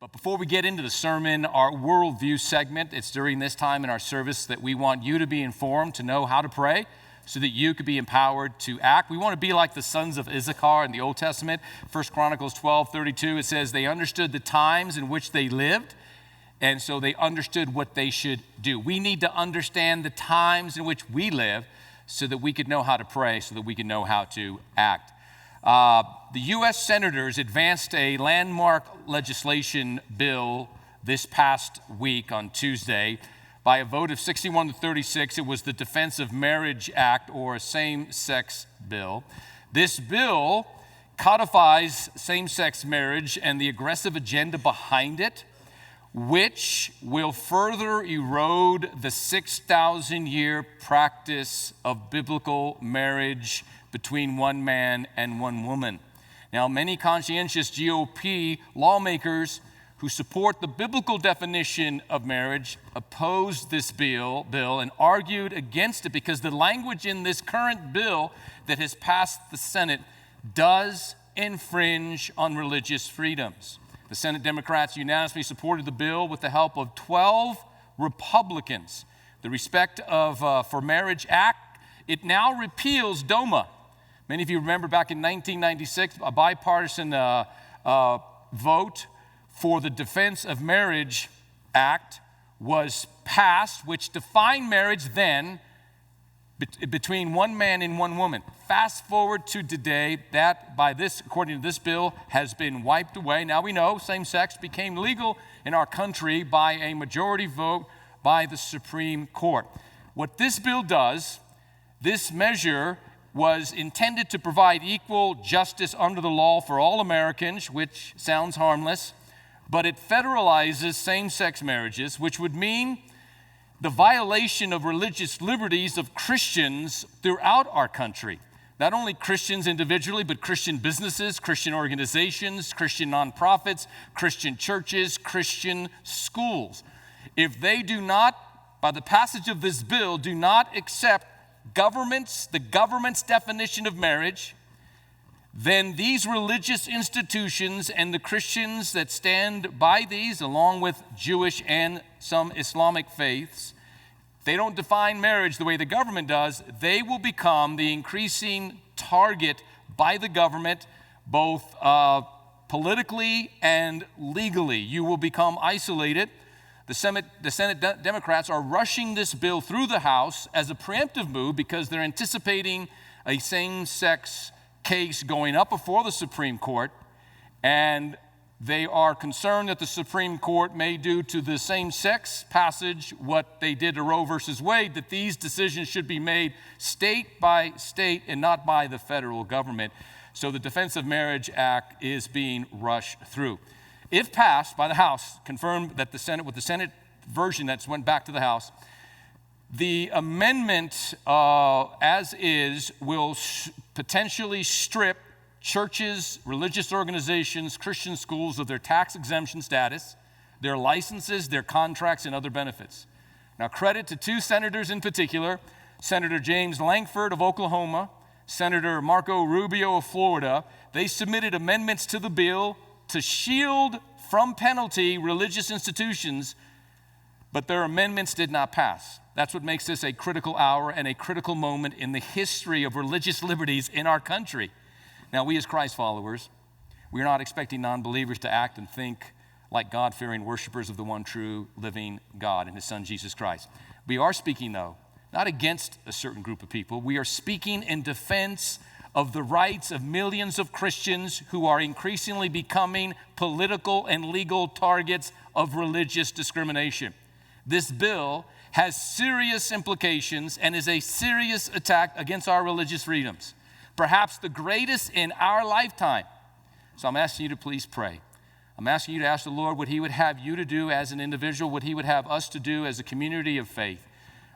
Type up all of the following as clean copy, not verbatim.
But before we get into the sermon, our Worldview segment, it's during this time in our service that we want you to be informed, to know how to pray, so that you could be empowered to act. We want to be like the sons of Issachar in the Old Testament. 1 Chronicles 12:32, it says, they understood the times in which they lived, and so they understood what they should do. We need to understand the times in which we live so that we could know how to pray, so that we could know how to act. The U.S. senators advanced a landmark legislation bill this past week on Tuesday. By a vote of 61 to 36, it was the Defense of Marriage Act, or a same-sex bill. This bill codifies same-sex marriage and the aggressive agenda behind it, which will further erode the 6,000-year practice of biblical marriage between one man and one woman. Now, many conscientious GOP lawmakers who support the biblical definition of marriage opposed this bill and argued against it because the language in this current bill that has passed the Senate does infringe on religious freedoms. The Senate Democrats unanimously supported the bill with the help of 12 Republicans. The Respect for Marriage Act, it now repeals DOMA. Many of you remember back in 1996, a bipartisan vote for the Defense of Marriage Act was passed, which defined marriage then between one man and one woman. Fast forward to today, that according to this bill, has been wiped away. Now we know same-sex became legal in our country by a majority vote by the Supreme Court. What this bill does, this measure was intended to provide equal justice under the law for all Americans, which sounds harmless, but it federalizes same-sex marriages, which would mean the violation of religious liberties of Christians throughout our country. Not only Christians individually, but Christian businesses, Christian organizations, Christian nonprofits, Christian churches, Christian schools. If they do not, by the passage of this bill, do not accept the government's definition of marriage, then these religious institutions and the Christians that stand by these, along with Jewish and some Islamic faiths, they don't define marriage the way the government does, they will become the increasing target by the government, both politically and legally. You will become isolated. The Senate Democrats are rushing this bill through the House as a preemptive move because they're anticipating a same-sex case going up before the Supreme Court, and they are concerned that the Supreme Court may do to the same-sex passage what they did to Roe versus Wade, that these decisions should be made state by state and not by the federal government. So the Defense of Marriage Act is being rushed through. If passed by the House, confirmed that the Senate version that's went back to the House, the amendment as is will potentially strip churches, religious organizations, Christian schools of their tax exemption status, their licenses, their contracts, and other benefits. Now, credit to two senators in particular, Senator James Lankford of Oklahoma, Senator Marco Rubio of Florida. They submitted amendments to the bill to shield from penalty religious institutions, but their amendments did not pass. That's what makes this a critical hour and a critical moment in the history of religious liberties in our country. Now, we as Christ followers, we're not expecting non-believers to act and think like God-fearing worshipers of the one true living God and his Son, Jesus Christ. We are speaking, though, not against a certain group of people. We are speaking in defense of the rights of millions of Christians who are increasingly becoming political and legal targets of religious discrimination. This bill has serious implications and is a serious attack against our religious freedoms, perhaps the greatest in our lifetime. So I'm asking you to please pray. I'm asking you to ask the Lord what he would have you to do as an individual, what he would have us to do as a community of faith.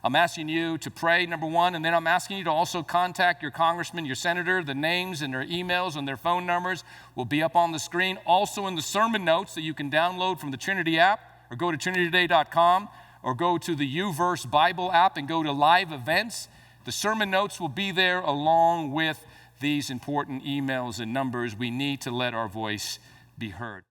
I'm asking you to pray, number one, and then I'm asking you to also contact your congressman, your senator. The names and their emails and their phone numbers will be up on the screen. Also in the sermon notes that you can download from the Trinity app, or go to trinitytoday.com, or go to the YouVerse Bible app and go to live events. The sermon notes will be there along with these important emails and numbers. We need to let our voice be heard.